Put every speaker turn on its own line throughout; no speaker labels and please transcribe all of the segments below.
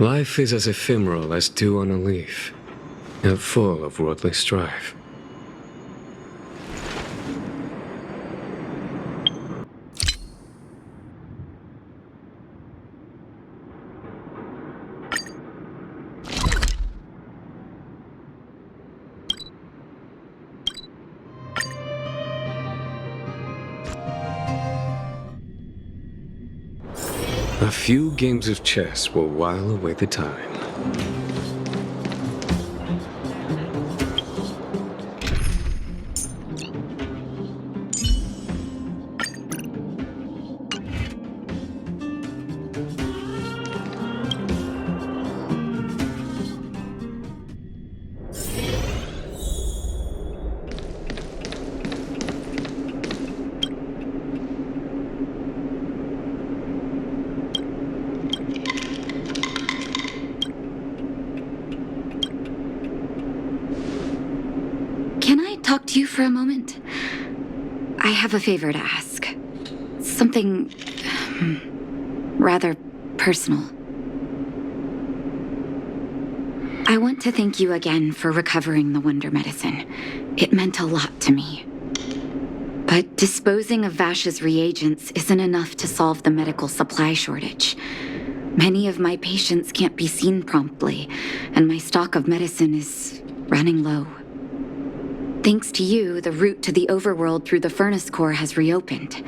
Life is as ephemeral as dew on a leaf, yet full of worldly strife. A few games of chess will while away the time.
Talk to you for a moment? I have a favor to ask. Something rather personal. I want to thank you again for recovering the wonder medicine. It meant a lot to me. But disposing of Vash's reagents isn't enough to solve the medical supply shortage. Many of my patients can't be seen promptly, and my stock of medicine is running low. Thanks to you, the route to the overworld through the furnace core has reopened.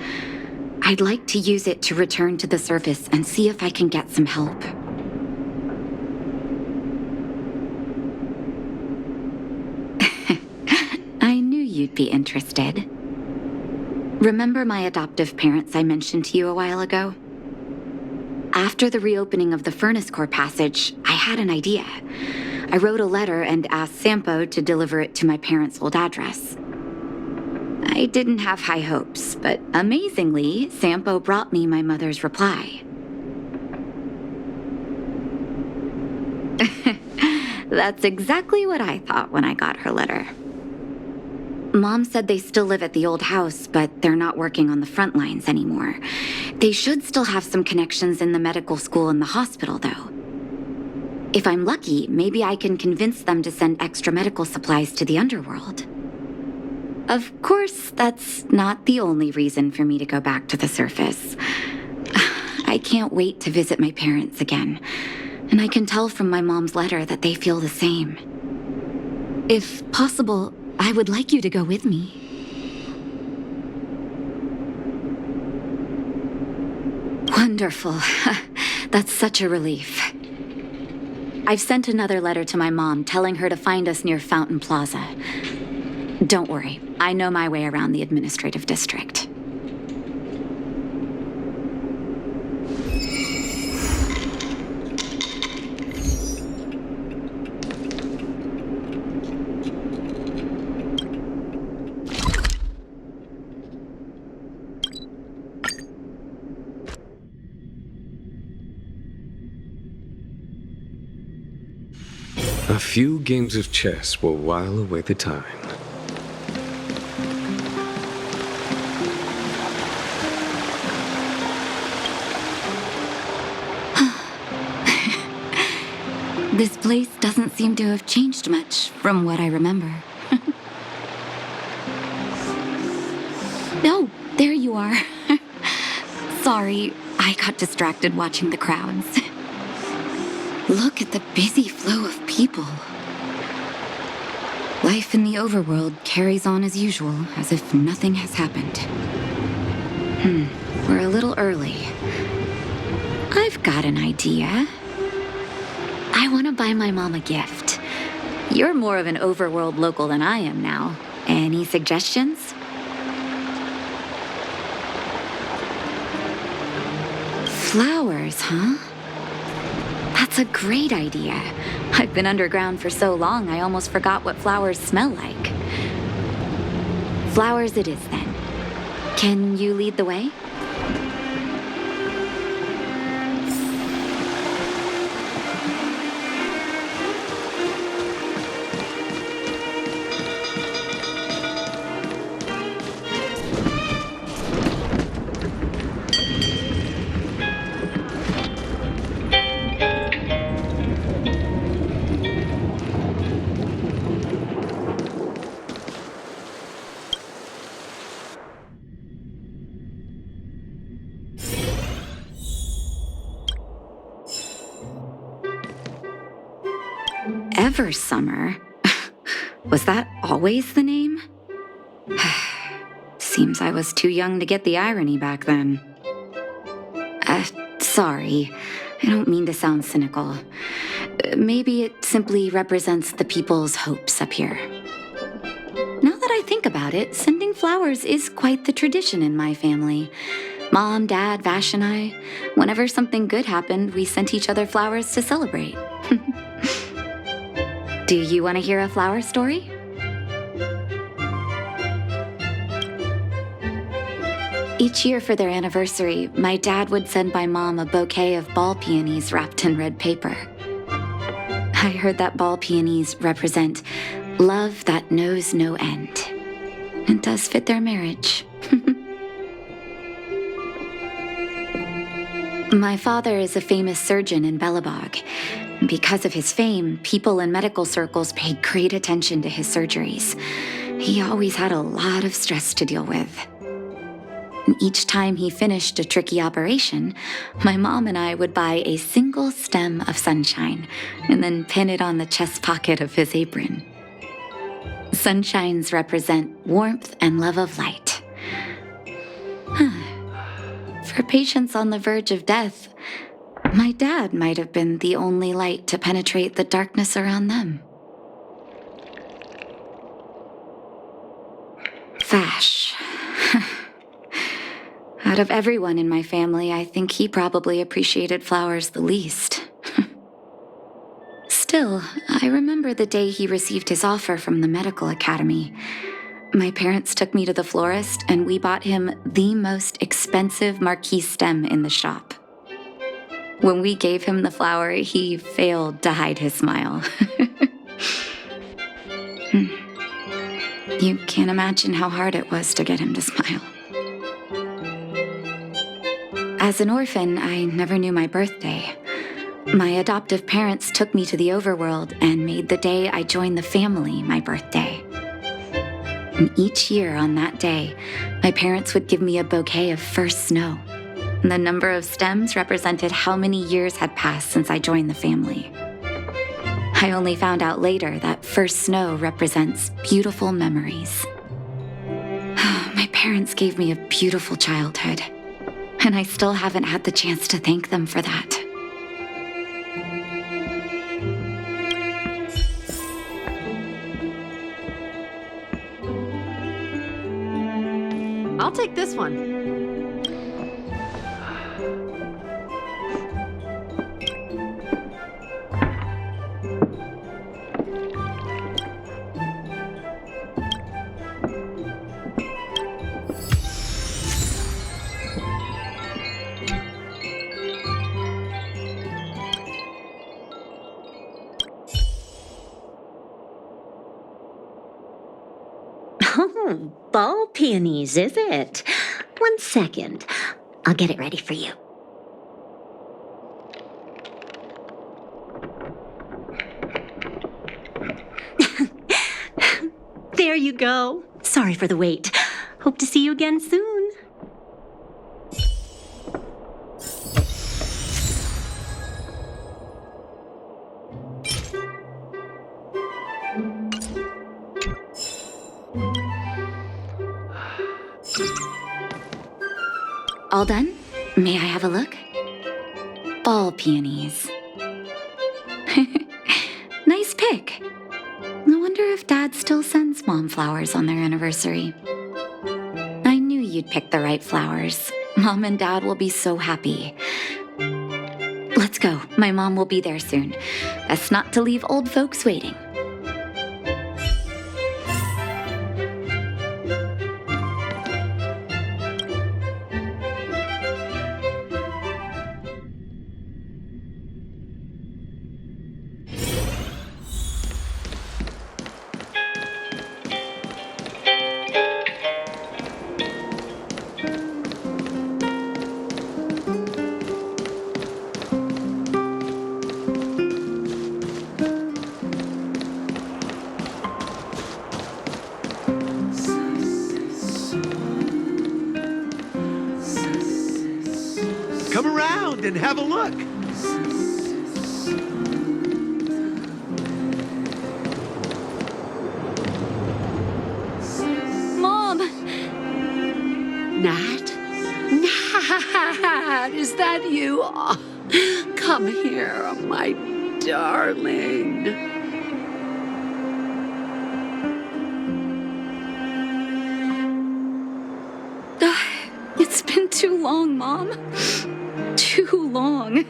I'd like to use it to return to the surface and see if I can get some help. I knew you'd be interested. Remember my adoptive parents I mentioned to you a while ago? After the reopening of the furnace core passage, I had an idea. I wrote a letter and asked Sampo to deliver it to my parents' old address. I didn't have high hopes, but amazingly, Sampo brought me my mother's reply. That's exactly what I thought when I got her letter. Mom said they still live at the old house, but they're not working on the front lines anymore. They should still have some connections in the medical school and the hospital, though. If I'm lucky, maybe I can convince them to send extra medical supplies to the underworld. Of course, that's not the only reason for me to go back to the surface. I can't wait to visit my parents again, and I can tell from my mom's letter that they feel the same. If possible, I would like you to go with me. Wonderful. That's such a relief. I've sent another letter to my mom telling her to find us near Fountain Plaza. Don't worry, I know my way around the administrative district.
A few games of chess will while away the time.
This place doesn't seem to have changed much from what I remember. Oh, there you are. Sorry, I got distracted watching the crowds. Look at the busy flow of people. Life in the overworld carries on as usual, as if nothing has happened. We're a little early. I've got an idea. I want to buy my mom a gift. You're more of an overworld local than I am now. Any suggestions? Flowers, huh? That's a great idea. I've been underground for so long, I almost forgot what flowers smell like. Flowers it is, then. Can you lead the way? Ever Summer? Was that always the name? Seems I was too young to get the irony back then. Sorry. I don't mean to sound cynical. Maybe it simply represents the people's hopes up here. Now that I think about it, sending flowers is quite the tradition in my family. Mom, Dad, Vash, and I, whenever something good happened, we sent each other flowers to celebrate. Do you want to hear a flower story? Each year for their anniversary, my dad would send my mom a bouquet of ball peonies wrapped in red paper. I heard that ball peonies represent love that knows no end. It does fit their marriage. My father is a famous surgeon in Bellabog. Because of his fame, people in medical circles paid great attention to his surgeries. He always had a lot of stress to deal with. And each time he finished a tricky operation, my mom and I would buy a single stem of sunshine and then pin it on the chest pocket of his apron. Sunshines represent warmth and love of light. For patients on the verge of death, my dad might have been the only light to penetrate the darkness around them. Vash. Out of everyone in my family, I think he probably appreciated flowers the least. Still, I remember the day he received his offer from the medical academy. My parents took me to the florist, and we bought him the most expensive marquee stem in the shop. When we gave him the flower, he failed to hide his smile. You can't imagine how hard it was to get him to smile. As an orphan, I never knew my birthday. My adoptive parents took me to the overworld and made the day I joined the family my birthday. And each year on that day, my parents would give me a bouquet of first snow. And the number of stems represented how many years had passed since I joined the family. I only found out later that first snow represents beautiful memories. My parents gave me a beautiful childhood, and I still haven't had the chance to thank them for that.
I'll take this one.
Oh, ball peonies, is it? 1 second. I'll get it ready for you. There you go. Sorry for the wait. Hope to see you again soon.
All done? May I have a look? Ball peonies. Nice pick. I wonder if Dad still sends Mom flowers on their anniversary. I knew you'd pick the right flowers. Mom and Dad will be so happy. Let's go. My mom will be there soon. Best not to leave old folks waiting.
Come around and have a look.
Dad, is that you? Oh, come here, my darling.
It's been too long, Mom. Too long.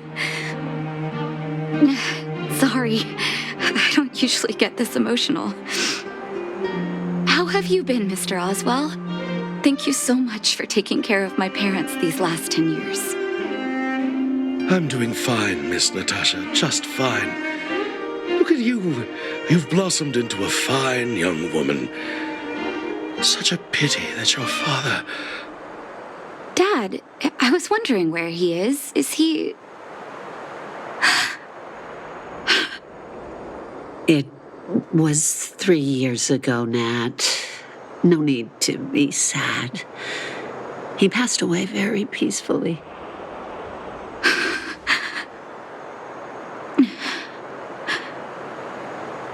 Sorry, I don't usually get this emotional. How have you been, Mr. Oswell? Thank you so much for taking care of my parents these last 10 years.
I'm doing fine, Miss Natasha, just fine. Look at you. You've blossomed into a fine young woman. Such a pity that your father...
Dad, I was wondering where he is. Is he...
It was 3 years ago, Nat. No need to be sad. He passed away very peacefully.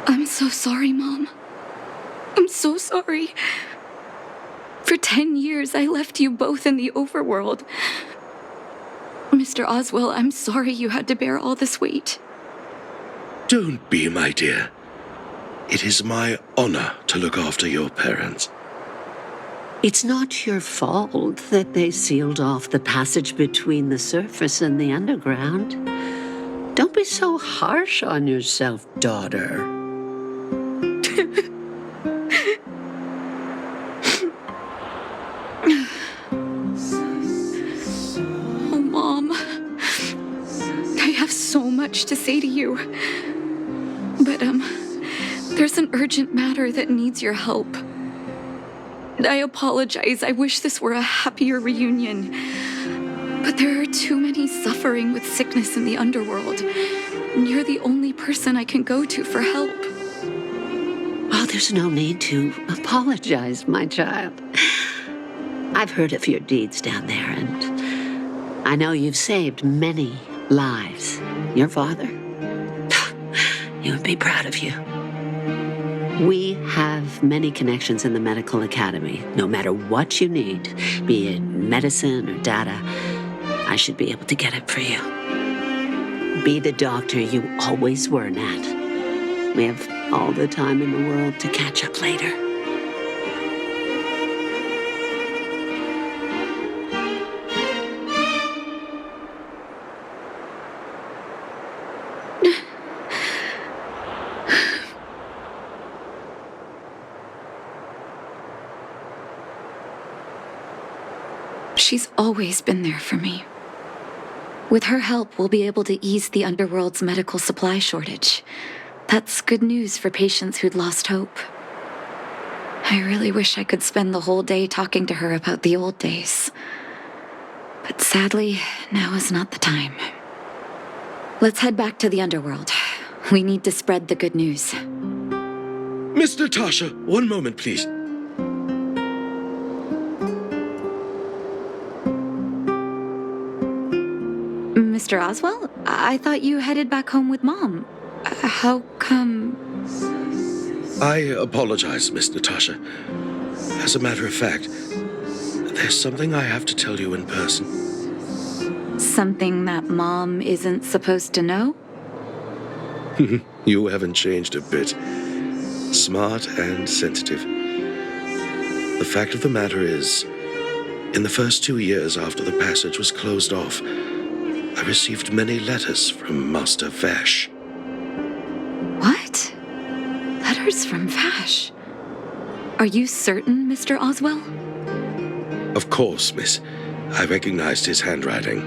I'm so sorry, Mom. I'm so sorry. For 10 years, I left you both in the overworld. Mr. Oswell, I'm sorry you had to bear all this weight.
Don't be, my dear. It is my honor to look after your parents.
It's not your fault that they sealed off the passage between the surface and the underground. Don't be so harsh on yourself, daughter.
Oh, Mom. I have so much to say to you. But, there's an urgent matter that needs your help. I apologize. I wish this were a happier reunion. But there are too many suffering with sickness in the underworld. And you're the only person I can go to for help.
Oh, there's no need to apologize, my child. I've heard of your deeds down there, and I know you've saved many lives. Your father, he would be proud of you. We have many connections in the medical academy. No matter what you need, be it medicine or data, I should be able to get it for you. Be the doctor you always were, Nat. We have all the time in the world to catch up later.
She's always been there for me. With her help, we'll be able to ease the underworld's medical supply shortage. That's good news for patients who'd lost hope. I really wish I could spend the whole day talking to her about the old days. But sadly, now is not the time. Let's head back to the underworld. We need to spread the good news.
Miss Natasha, one moment, please.
Mr. Oswell, I thought you headed back home with Mom. How come...
I apologize, Miss Natasha. As a matter of fact, there's something I have to tell you in person.
Something that Mom isn't supposed to know?
You haven't changed a bit. Smart and sensitive. The fact of the matter is, in the first 2 years after the passage was closed off, I received many letters from Master Vash.
What? Letters from Vash? Are you certain, Mr. Oswell?
Of course, miss. I recognized his handwriting.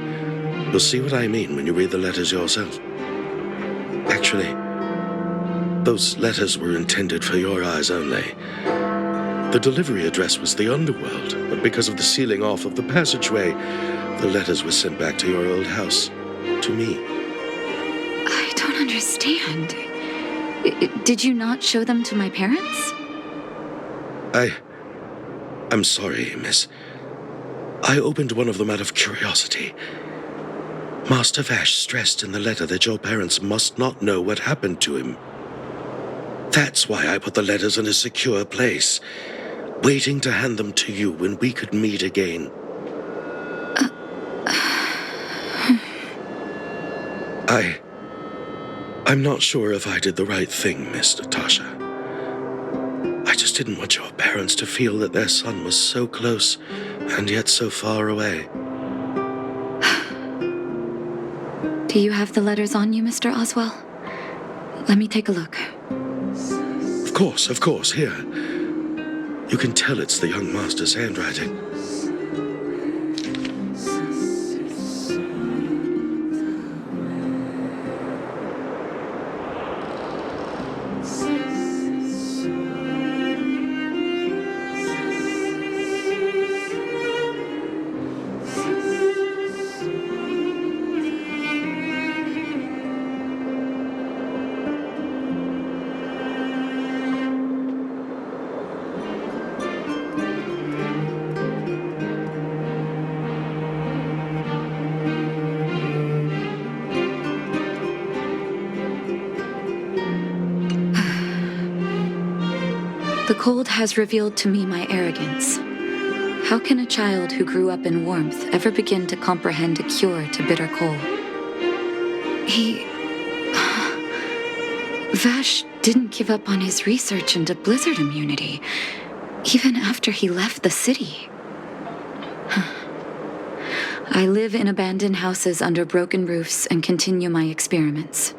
You'll see what I mean when you read the letters yourself. Actually, those letters were intended for your eyes only. The delivery address was the underworld, but because of the sealing off of the passageway, the letters were sent back to your old house, to me.
I don't understand. Did you not show them to my parents?
I'm sorry, miss. I opened one of them out of curiosity. Master Vash stressed in the letter that your parents must not know what happened to him. That's why I put the letters in a secure place, waiting to hand them to you when we could meet again. I'm not sure if I did the right thing, Miss Natasha. I just didn't want your parents to feel that their son was so close and yet so far away.
Do you have the letters on you, Mr. Oswell? Let me take a look.
Of course, here. You can tell it's the young master's handwriting.
The cold has revealed to me my arrogance. How can a child who grew up in warmth ever begin to comprehend a cure to bitter cold? Vash didn't give up on his research into blizzard immunity, even after he left the city. I live in abandoned houses under broken roofs and continue my experiments.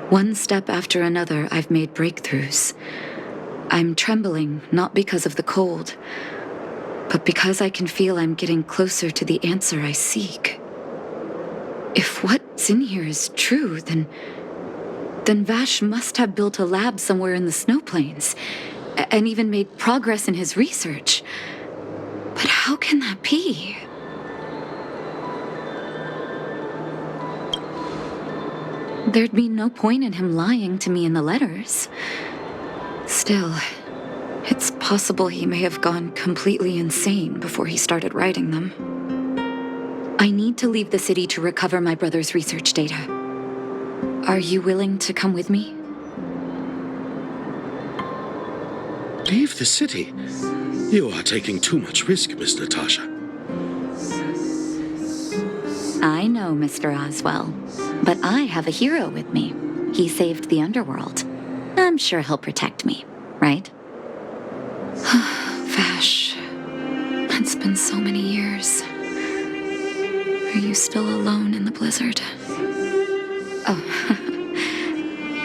One step after another, I've made breakthroughs. I'm trembling, not because of the cold, but because I can feel I'm getting closer to the answer I seek. If what's in here is true, then Vash must have built a lab somewhere in the snow plains, and even made progress in his research. But how can that be? There'd be no point in him lying to me in the letters. Still, it's possible he may have gone completely insane before he started writing them. I need to leave the city to recover my brother's research data. Are you willing to come with me?
Leave the city? You are taking too much risk, Miss Natasha.
I know, Mr. Oswell, but I have a hero with me. He saved the underworld. I'm sure he'll protect me, right? Vash, it's been so many years. Are you still alone in the blizzard? Oh,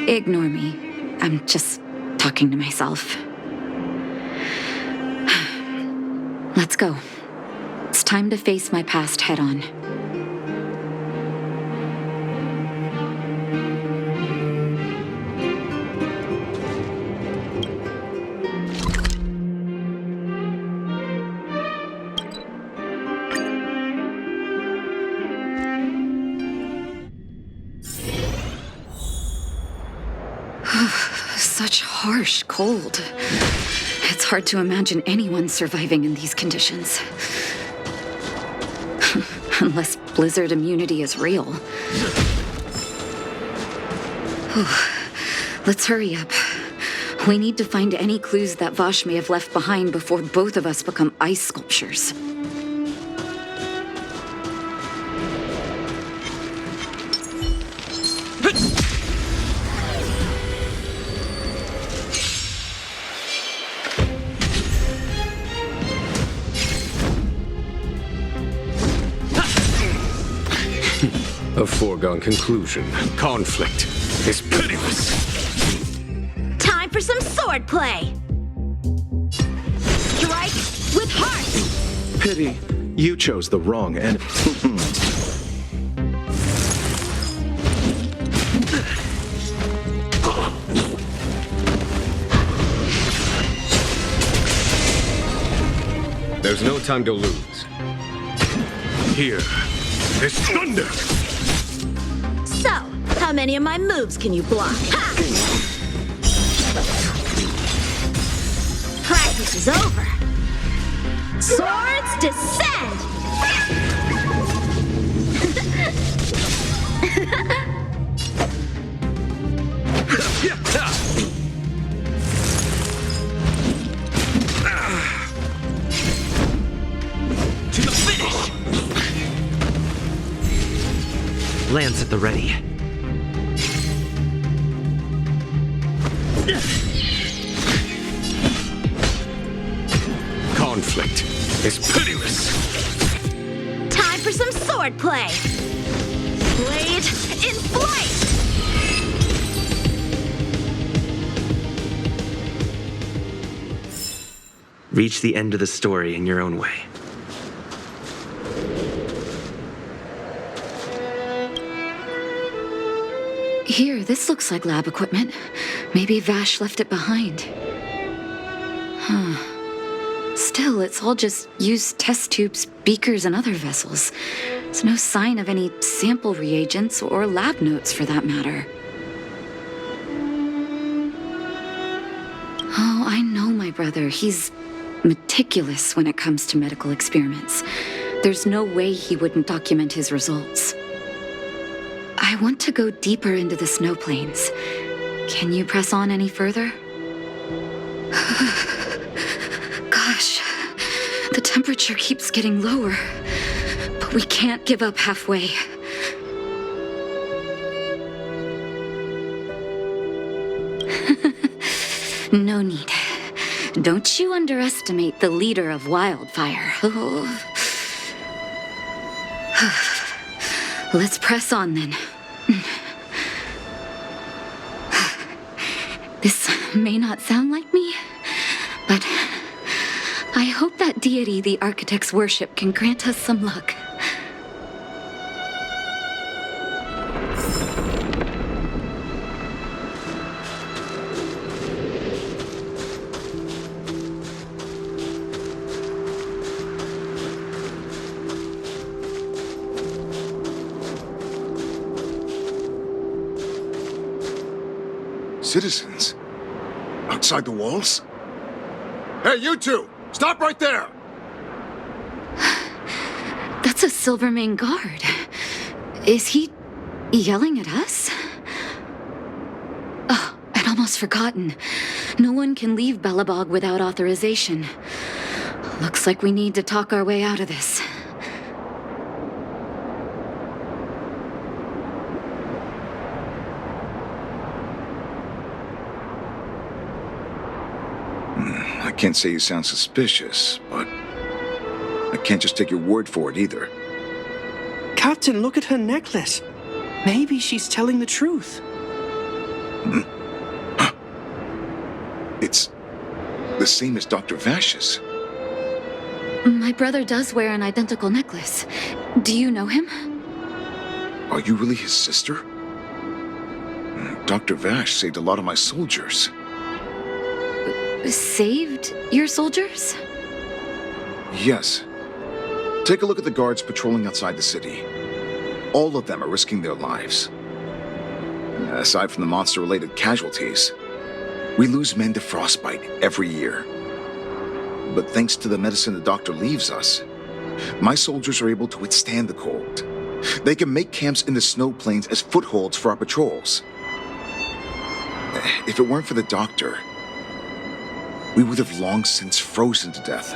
ignore me. I'm just talking to myself. Let's go. It's time to face my past head-on. Such harsh cold. It's hard to imagine anyone surviving in these conditions. Unless blizzard immunity is real. Let's hurry up. We need to find any clues that Vash may have left behind before both of us become ice sculptures.
A foregone conclusion. Conflict is pitiless.
Time for some swordplay! Strike with heart!
Pity, you chose the wrong enemy.
There's no time to lose. Here is thunder!
So, how many of my moves can you block? Ha! Practice is over. Swords descend!
To the finish! Lance at the ready.
Conflict is pitiless.
Time for some swordplay. Blade in flight!
Reach the end of the story in your own way.
Here, this looks like lab equipment. Maybe Vash left it behind. Still, it's all just used test tubes, beakers, and other vessels. There's no sign of any sample reagents or lab notes for that matter. Oh, I know my brother. He's meticulous when it comes to medical experiments. There's no way he wouldn't document his results. I want to go deeper into the snow plains. Can you press on any further? Gosh, the temperature keeps getting lower, but we can't give up halfway. No need. Don't you underestimate the leader of Wildfire. Let's press on then. This may not sound like me, but I hope that deity the architects worship can grant us some luck.
Citizens? Outside the walls? Hey, you two! Stop right there!
That's a Silvermane guard. Is he yelling at us? Oh, I'd almost forgotten. No one can leave Belobog without authorization. Looks like we need to talk our way out of this.
I can't say you sound suspicious, but I can't just take your word for it either.
Captain, look at her necklace. Maybe she's telling the truth.
It's the same as Dr. Vash's.
My brother does wear an identical necklace. Do you know him?
Are you really his sister? Dr. Vash saved a lot of my soldiers.
Saved your soldiers?
Yes. Take a look at the guards patrolling outside the city. All of them are risking their lives. Aside from the monster-related casualties, we lose men to frostbite every year. But thanks to the medicine the doctor leaves us, my soldiers are able to withstand the cold. They can make camps in the snow plains as footholds for our patrols. If it weren't for the doctor, we would have long since frozen to death.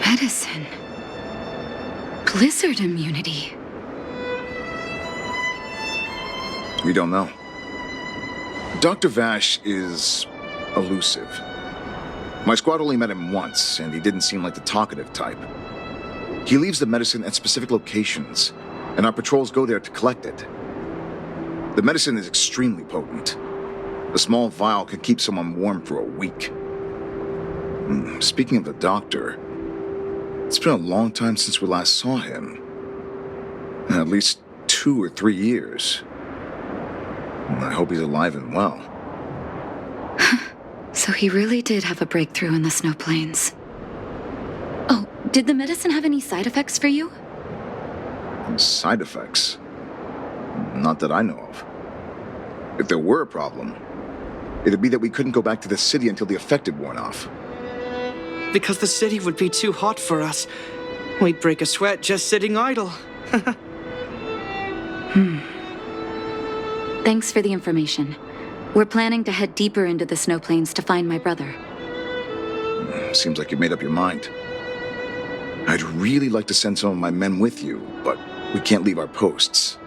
Medicine. Blizzard immunity.
We don't know. Dr. Vash is elusive. My squad only met him once, and he didn't seem like the talkative type. He leaves the medicine at specific locations, and our patrols go there to collect it. The medicine is extremely potent. A small vial can keep someone warm for a week. Speaking of the doctor, it's been a long time since we last saw him. At least 2 or 3 years. I hope he's alive and well.
So he really did have a breakthrough in the snow plains. Oh, did the medicine have any side effects for you?
Side effects? Not that I know of. If there were a problem, it'd be that we couldn't go back to the city until the effect had worn off.
Because the city would be too hot for us. We'd break a sweat just sitting idle.
Thanks for the information. We're planning to head deeper into the snow plains to find my brother.
Seems like you've made up your mind. I'd really like to send some of my men with you, but we can't leave our posts.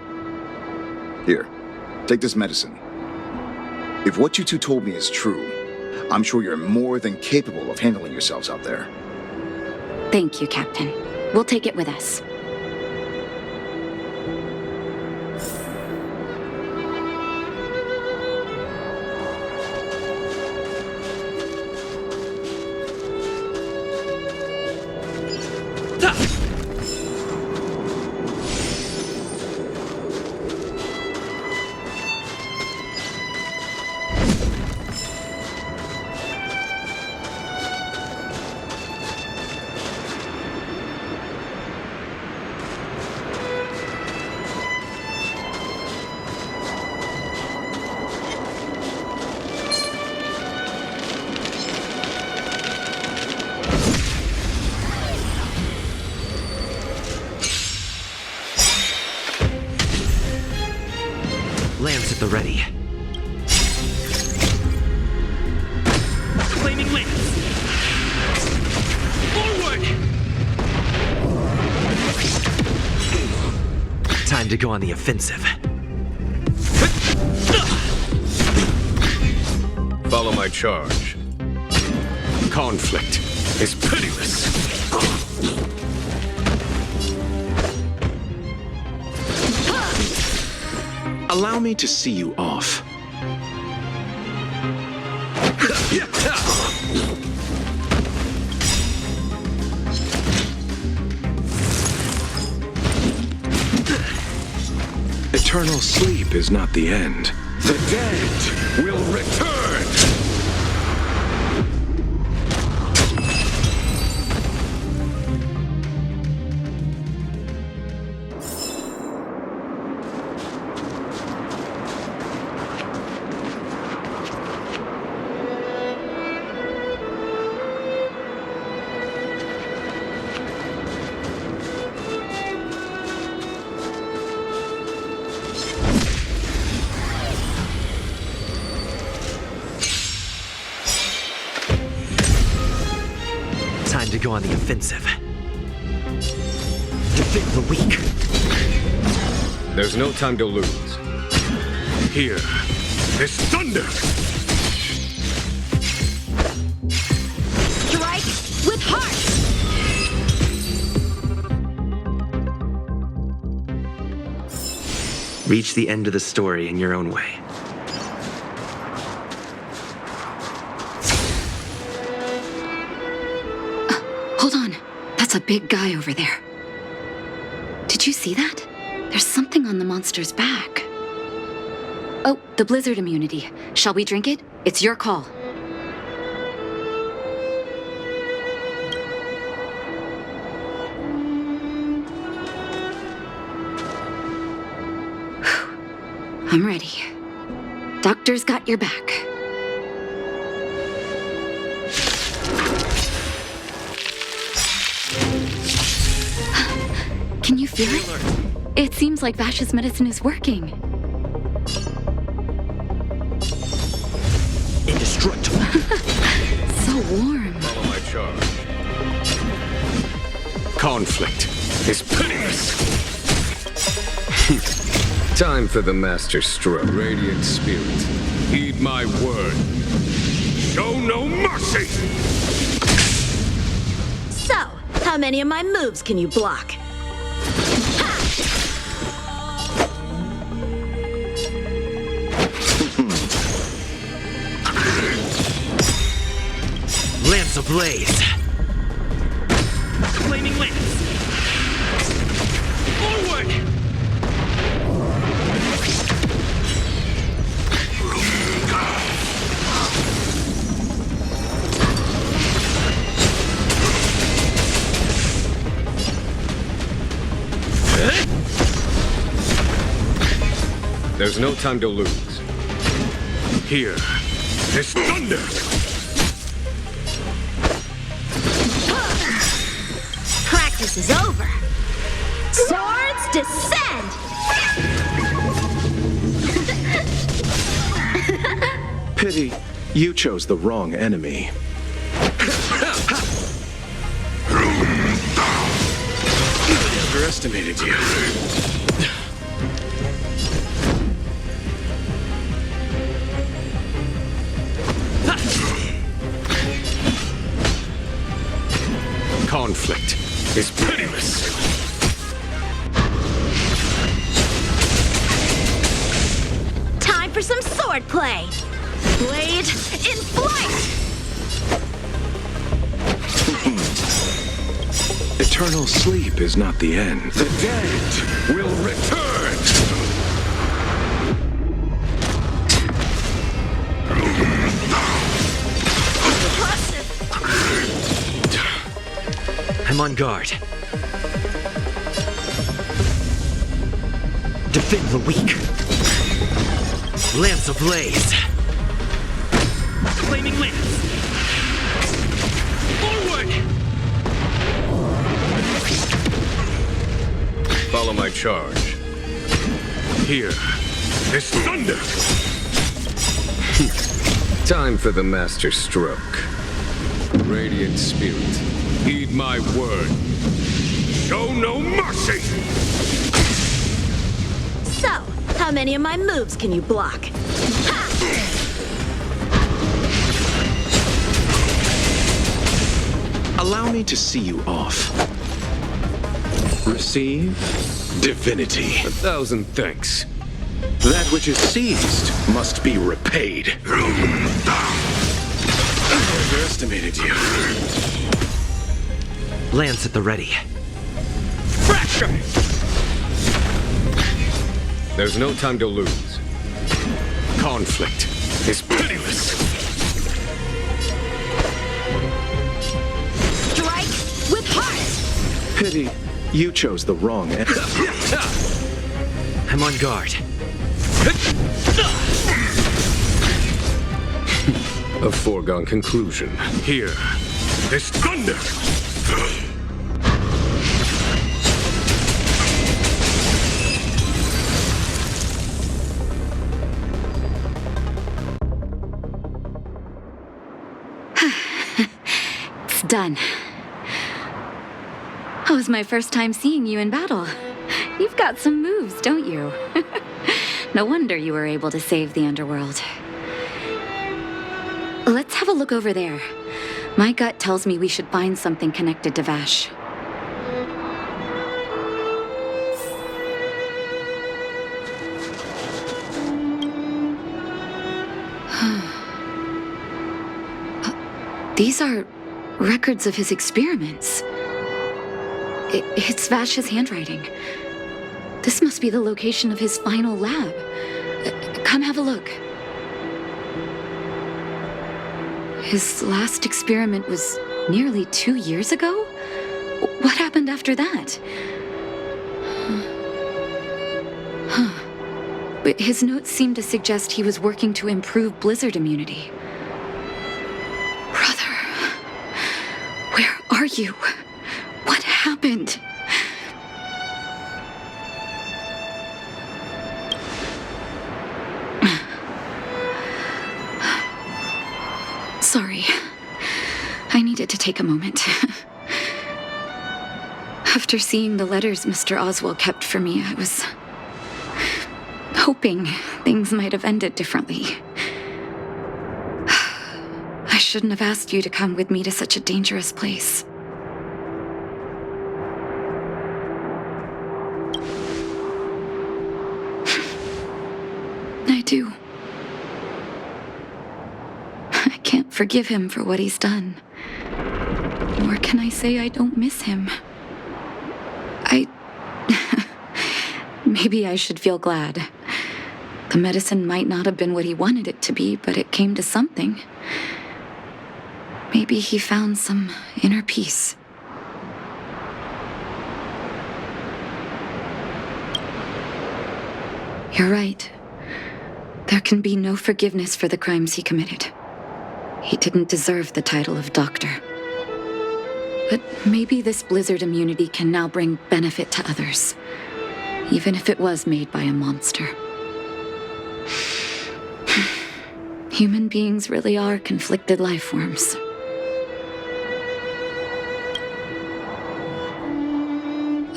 Here, take this medicine. If what you two told me is true, I'm sure you're more than capable of handling yourselves out there.
Thank you, Captain. We'll take it with us.
Lance at the ready. Flaming lance! Forward! Time to go on the offensive.
Follow my charge. Conflict is pitiless.
Allow me to see you off. Eternal sleep is not the end.
The dead will return!
Time to go on the offensive. Defend the weak.
There's no time to lose. Here is thunder!
Strike with heart!
Reach the end of the story in your own way.
Hold on. That's a big guy over there. Did you see that? There's something on the monster's back. Oh, the blizzard immunity. Shall we drink it? It's your call. I'm ready. Doctor's got your back. Can you feel it? It seems like Vash's medicine is working.
Indestructible.
So warm.
Follow my charge. Conflict is pitiless. Time for the master stroke. Radiant spirit, heed my word. Show no mercy!
So, how many of my moves can you block?
Lance ablaze. Flaming lance. Forward!
There's no time to lose. Here is thunder!
Practice is over. Swords descend!
Pity, you chose the wrong enemy.
Underestimated you. Conflict is pitiless.
Time for some swordplay. Blade in flight!
Eternal sleep is not the end.
The dead will return.
I'm on guard. Defend the weak. Lance ablaze. Flaming lance. Forward!
Follow my charge. Here is thunder. Time for the master stroke. Radiant spirit, heed my word. Show no mercy!
So, how many of my moves can you block? Ha!
Allow me to see you off. Receive divinity.
1,000 thanks.
That which is seized must be repaid. I overestimated you.
Lance at the ready.
Fracture! There's no time to lose. Conflict is pitiless.
Strike with heart!
Pity, you chose the wrong end.
I'm on guard.
A foregone conclusion. Here is thunder!
It's done. That was my first time seeing you in battle. You've got some moves, don't you? No wonder you were able to save the underworld. Let's have a look over there. My gut tells me we should find something connected to Vash. These are records of his experiments. It's Vash's handwriting. This must be the location of his final lab. Come have a look. His last experiment was nearly 2 years ago? What happened after that? But his notes seem to suggest he was working to improve blizzard immunity. Brother, where are you? What happened? Sorry. I needed to take a moment. After seeing the letters Mr. Oswald kept for me, I was hoping things might have ended differently. I shouldn't have asked you to come with me to such a dangerous place. I do. I can't forgive him for what he's done. Nor can I say I don't miss him. Maybe I should feel glad. The medicine might not have been what he wanted it to be, but it came to something. Maybe he found some inner peace. You're right. There can be no forgiveness for the crimes he committed. He didn't deserve the title of doctor. But maybe this blizzard immunity can now bring benefit to others, even if it was made by a monster. Human beings really are conflicted life forms.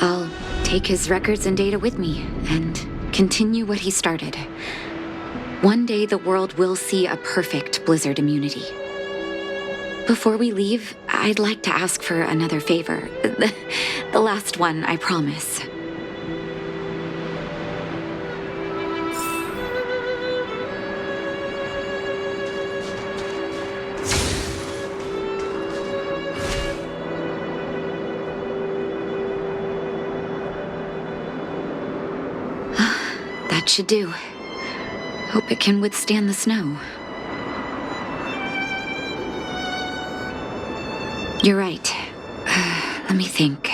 I'll take his records and data with me and continue what he started. One day the world will see a perfect blizzard immunity. Before we leave, I'd like to ask for another favor. The last one, I promise. That should do. Hope it can withstand the snow. You're right. Let me think.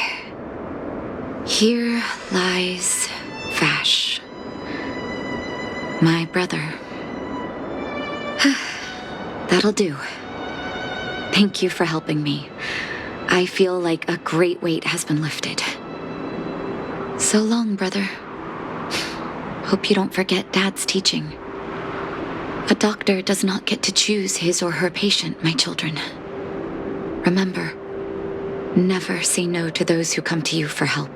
Here lies Vash, my brother. That'll do. Thank you for helping me. I feel like a great weight has been lifted. So long, brother. Hope you don't forget Dad's teaching. A doctor does not get to choose his or her patient, my children. Remember, never say no to those who come to you for help.